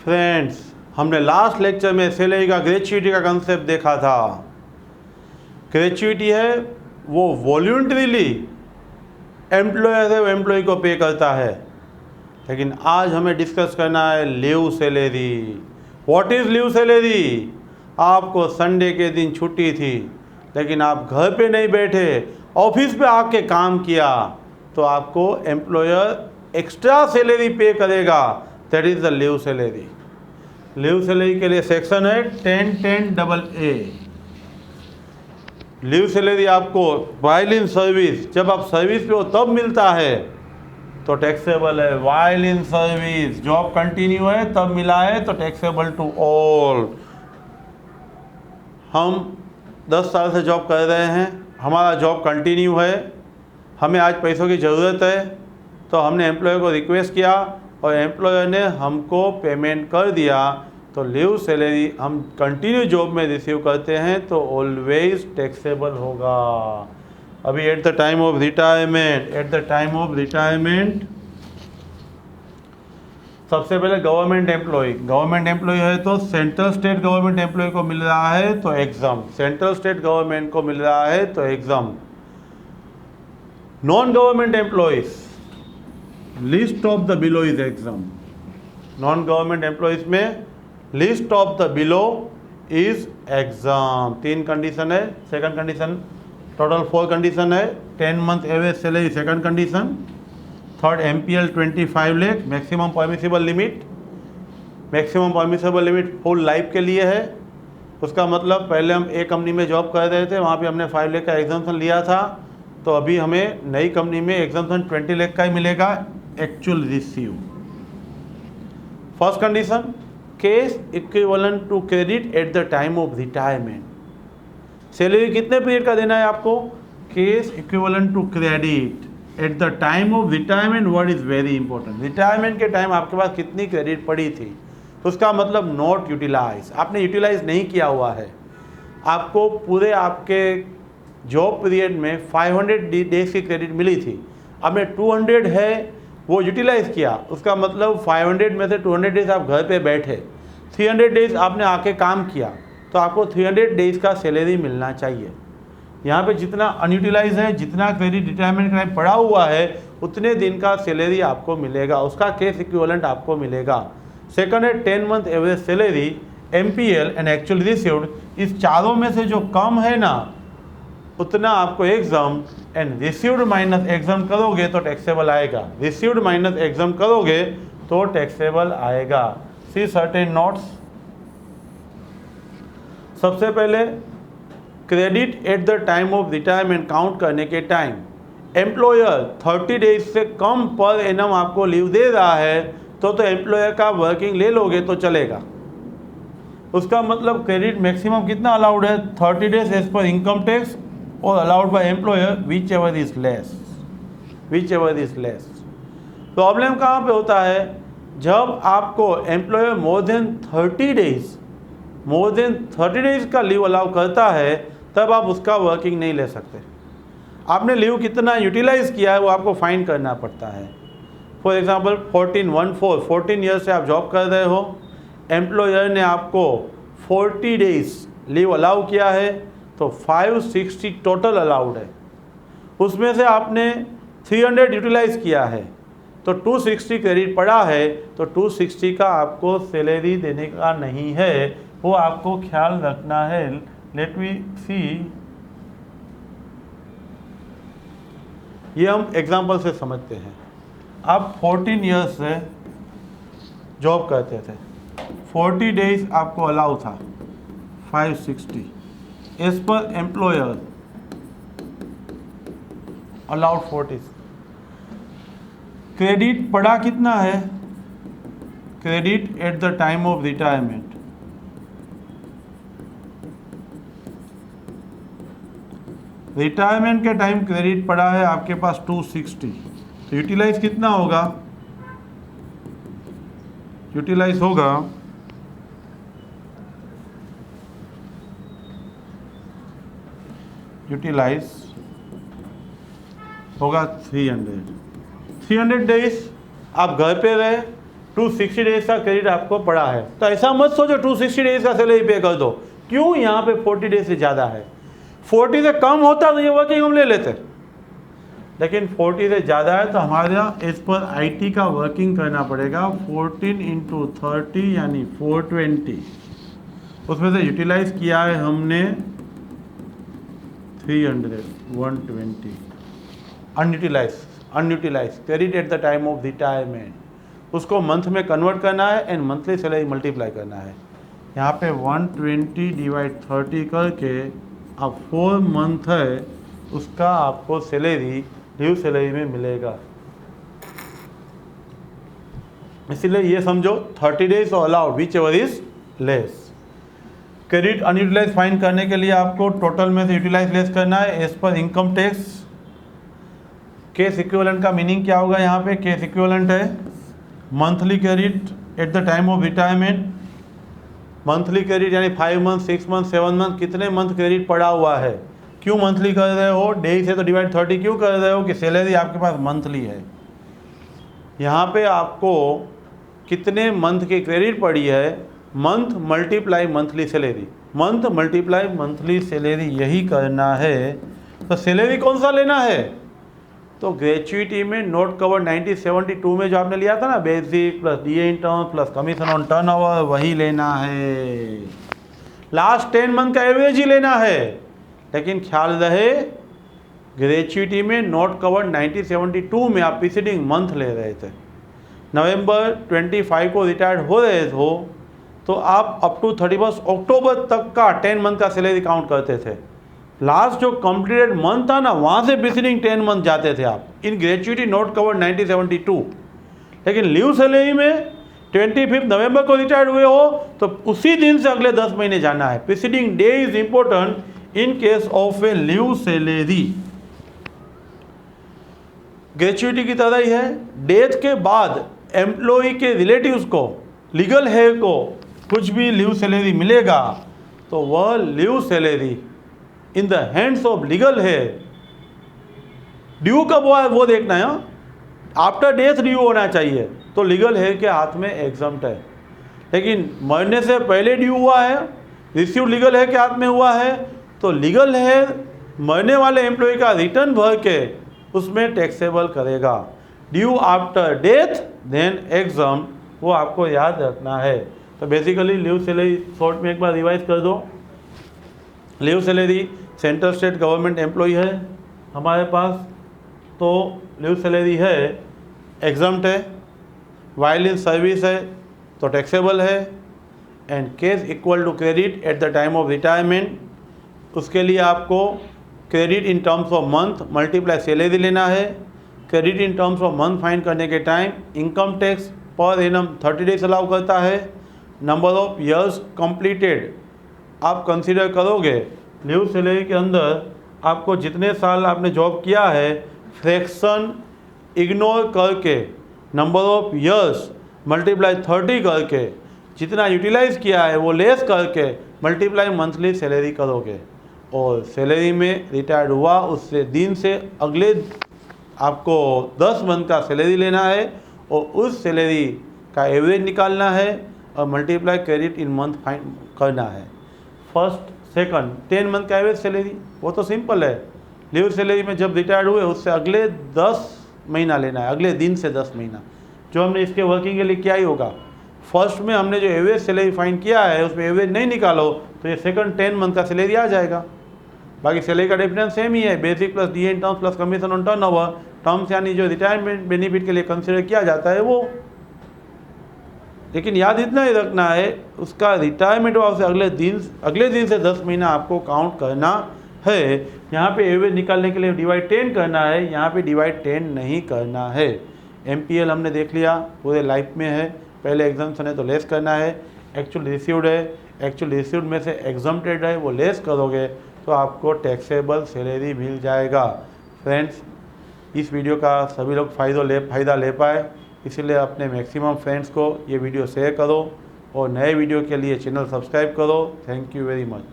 Friends, हमने last lecture में salary का ग्रेच्युइटी का कंसेप्ट देखा था। ग्रेच्युइटी है वो वॉल्यूंटरीली एम्प्लॉयर है वो एम्प्लॉय को पे करता है, लेकिन आज हमें डिस्कस करना है leave salary. What is leave salary? आपको संडे के दिन छुट्टी थी, लेकिन आप घर पे नहीं बैठे, ऑफिस पे आके काम किया, तो आपको एम्प्लॉयर एक्स्ट्रा सैलरी पे करेगा। That is the leave salary. Leave salary के लिए सेक्शन है 10(10)AA। लीव सैलरी आपको वाइल इन सर्विस, जब आप सर्विस पे हो तब मिलता है तो टैक्सेबल है। While in service, job continue है तब मिला है तो टैक्सेबल टू ऑल। हम 10 साल से जॉब कर रहे हैं, हमारा जॉब कंटिन्यू है, हमें आज पैसों की ज़रूरत है, तो हमने एम्प्लॉयर को रिक्वेस्ट किया और एम्प्लॉयर ने हमको पेमेंट कर दिया, तो लीव सैलरी हम कंटिन्यू जॉब में रिसीव करते हैं तो ऑलवेज टैक्सेबल होगा। अभी eight the time of retirement सबसे पहले गवर्नमेंट एम्प्लॉय है तो सेंट्रल स्टेट गवर्नमेंट एम्प्लॉय को मिल रहा है तो एग्जाम, सेंट्रल स्टेट गवर्नमेंट को मिल रहा है तो exam. Non government employees, list of the below is exam. Non government employees में list of the below is exam. 3 condition है। सेकंड कंडीशन, टोटल 4 कंडीशन है। 10 month average salary second condition. Third, MPL 25 lakh maximum permissible limit. Maximum permissible limit full life के लिए है। उसका मतलब पहले हम एक कंपनी में जॉब कर रहे थे, वहाँ पे हमने 5 लाख का एग्जाम्पशन लिया था, तो अभी हमें नई कंपनी में एग्जाम्पशन 20 लाख का ही मिलेगा actual receive. First condition, cash equivalent to credit at the time of retirement. Salary कितने पीरियड का देना है आपको? Cash equivalent to credit at the time of retirement. Word is very important. Retirement के टाइम आपके पास कितनी क्रेडिट पड़ी थी, उसका मतलब नॉट यूटिलाइज, आपने यूटिलाइज नहीं किया हुआ है। आपको पूरे आपके जॉब पीरियड में 500 डेज की क्रेडिट मिली थी, आपने 200 है वो यूटिलाइज किया, उसका मतलब 500 में से 200 डेज आप घर पे बैठे, 300 डेज आपने आके काम किया, तो आपको 300 डेज का सैलरी मिलना चाहिए। यहाँ पे जितना अनयूटिलाइज है, जितना क्रेडिट रिटायरमेंट टाइम पड़ा हुआ है, उतने दिन का सैलरी आपको मिलेगा, उसका केस इक्विवेलेंट आपको मिलेगा। सेकंड है 10 month average salary, MPL and actual received. इस चारों में से जो कम है ना, उतना आपको exam and received minus exam करोगे तो टैक्सेबल आएगा। रिसीव्ड माइनस एग्जाम करोगे तो टैक्सेबल आएगा। सी सर्टेन नोट्स। सबसे पहले credit at the time of retirement count करने के टाइम एम्प्लॉयर 30 डेज से कम पर एनम आपको लीव दे रहा है तो एम्प्लॉयर का वर्किंग ले लोगे तो चलेगा। उसका मतलब क्रेडिट मैक्सिमम कितना अलाउड है? 30 days as per income tax और allowed by employer whichever is less. Problem कहाँ पे होता है? जब आपको एम्प्लॉयर मोर देन 30 डेज का लीव अलाउ करता है, तब आप उसका वर्किंग नहीं ले सकते। आपने लीव कितना यूटिलाइज किया है वो आपको फाइन करना पड़ता है। फॉर एग्जांपल 14 ईयर से आप जॉब कर रहे हो, एम्प्लॉयर ने आपको 40 डेज लीव अलाउ किया है तो 560 टोटल अलाउड है। उसमें से आपने 300 यूटिलाइज किया है तो 260 क्रेडिट पड़ा है, तो 260 का आपको सैलरी देने का नहीं है, वो आपको ख्याल रखना है। लेट मी सी, ये हम एग्जाम्पल से समझते हैं। आप 14 ईयर्स से जॉब करते थे, 40 डेज आपको अलाउ था, 560 as per employer allowed 40। Credit पड़ा कितना है? Credit at the time of retirement, retirement के टाइम क्रेडिट पड़ा है आपके पास 260, तो यूटिलाइज कितना होगा? यूटिलाइज होगा होगा 300 डेज। आप घर पे रहे, 260 डेज का क्रेडिट आपको पड़ा है, तो ऐसा मत सोचो 260 डेज का सैलरी पे कर दो। क्यों? यहाँ पे 40 डेज से ज़्यादा है। 40 से कम होता तो ये वर्किंग हम ले लेते, लेकिन 40 से ज़्यादा है तो हमारा इस पर IT का वर्किंग करना पड़ेगा। 14 × 30 यानी 420, उसमें से यूटिलाइज किया है हमने 300, 120 unutilise credit at the time of retirement, उसको मंथ में कन्वर्ट करना है एंड मंथली सैलरी मल्टीप्लाई करना है। यहाँ पे 120 / 30 करके अब 4 मंथ है उसका आपको सैलरी लीव सैलरी में मिलेगा। इसीलिए ये समझो 30 days allowed which ever is less. Credit unutilise find करने के लिए आपको टोटल में से यूटिलाइज लेस करना है as per income tax. Cash equivalent का मीनिंग क्या होगा? यहाँ पे केस इक्विवेलेंट है monthly credit at the time of retirement. Monthly credit यानी 5 मंथ, 6 मंथ, 7 मंथ, कितने मंथ क्रेडिट पड़ा हुआ है। क्यों मंथली कर रहे हो? डे से तो डिवाइड 30 क्यों कर रहे हो कि सैलरी आपके पास मंथली है। यहाँ पे आपको कितने मंथ की क्रेडिट पड़ी है, month multiply monthly salary, month multiply monthly salary, यही करना है। तो सैलरी कौन सा लेना है? तो ग्रेच्युइटी में नोट कवर 1972 में जो आपने लिया था ना, basic plus DA intern plus commission on turnover, वही लेना है। लास्ट 10 मंथ का एवरेज ही लेना है, लेकिन ख्याल रहे ग्रेच्युइटी में नोट कवर 1972 में आप प्रीसीडिंग मंथ ले रहे थे। नवंबर 25 को रिटायर्ड हो रहे हो तो आप अप टू 31 अक्टूबर तक का 10 मंथ का सैलरी काउंट करते थे। लास्ट जो कंप्लीटेड मंथ था ना, वहाँ से प्रीसीडिंग 10 मंथ जाते थे आप इन ग्रेच्युइटी नोट कवर 1972। लेकिन लीव सैलरी में 25 नवंबर को रिटायर्ड हुए हो तो उसी दिन से अगले 10 महीने जाना है। Preceding day is important in case of a leave salary. Gratuity की तरह ही है, डेथ के बाद एम्प्लॉय के रिलेटिव्स को, लीगल हेयर को कुछ भी लीव सैलरी मिलेगा तो वह leave salary in the hands of legal heir, due कब हुआ है वो देखना है। आफ्टर डेथ ड्यू होना चाहिए, तो लीगल हेयर के हाथ में एग्जम्प्ट है। लेकिन मरने से पहले ड्यू हुआ है, रिसीव लीगल हेयर के हाथ में हुआ है, तो लीगल हेयर मरने वाले एम्प्लॉय का रिटर्न भर के उसमें टैक्सेबल करेगा। Due after death then exempt, वो आपको याद रखना है। तो बेसिकली लीव सैलरी शॉर्ट में एक बार रिवाइज कर दो। Leave salary central state government employ है हमारे पास, तो लीव सैलरी है, एग्जम्प्ट है, वाइल इन सर्विस है तो टैक्सेबल है, and cash equal to credit at the time of retirement, उसके लिए आपको credit in terms of month multiply salary लेना है। Credit in terms of month find करने के time income tax per annum 30 days allow करता है। नंबर ऑफ ईयर्स कंप्लीटेड आप कंसीडर करोगे लीव सैलरी के अंदर, आपको जितने साल आपने जॉब किया है फ्रैक्शन इग्नोर करके नंबर ऑफ ईयर्स मल्टीप्लाई 30 करके जितना यूटिलाइज किया है वो लेस करके मल्टीप्लाई मंथली सैलरी करोगे, और सैलरी में रिटायर्ड हुआ उससे दिन से अगले आपको 10 मंथ का सैलरी लेना है और उस सैलरी का एवरेज निकालना है और multiply credit in month find करना है। फर्स्ट सेकंड 10 मंथ का एवरेज सैलरी वो तो सिंपल है। लीव सैलरी में जब रिटायर्ड हुए उससे अगले 10 महीना लेना है, अगले दिन से 10 महीना, जो हमने इसके वर्किंग के लिए किया ही होगा। फर्स्ट में हमने जो एवरेज सैलरी फाइंड किया है उसमें एवरेज नहीं निकालो तो ये सेकंड 10 मंथ का सैलरी आ जाएगा। बाकी सैलरी का डिफरेंस सेम ही है, basic plus DA in terms plus commission on turnover, terms यानी जो रिटायरमेंट बेनिफिट के लिए कंसिडर किया जाता है वो। लेकिन याद इतना ही रखना है उसका रिटायरमेंट हुआ उससे अगले दिन से 10 महीना आपको काउंट करना है। यहाँ पे एवरेज निकालने के लिए डिवाइड 10 करना है, यहाँ पे डिवाइड 10 नहीं करना है। MPL हमने देख लिया पूरे लाइफ में है, पहले एग्जाम्पशन है तो लेस करना है। एक्चुअल रिसीव्ड है, एक्चुअल रिसीव्ड में से एग्जम्प्टेड है वो लेस करोगे तो आपको टैक्सेबल सैलरी मिल जाएगा। फ्रेंड्स, इस वीडियो का सभी लोग फ़ायदा ले पाए, इसलिए अपने मैक्सिमम फ्रेंड्स को ये वीडियो शेयर करो और नए वीडियो के लिए चैनल सब्सक्राइब करो। Thank you very much.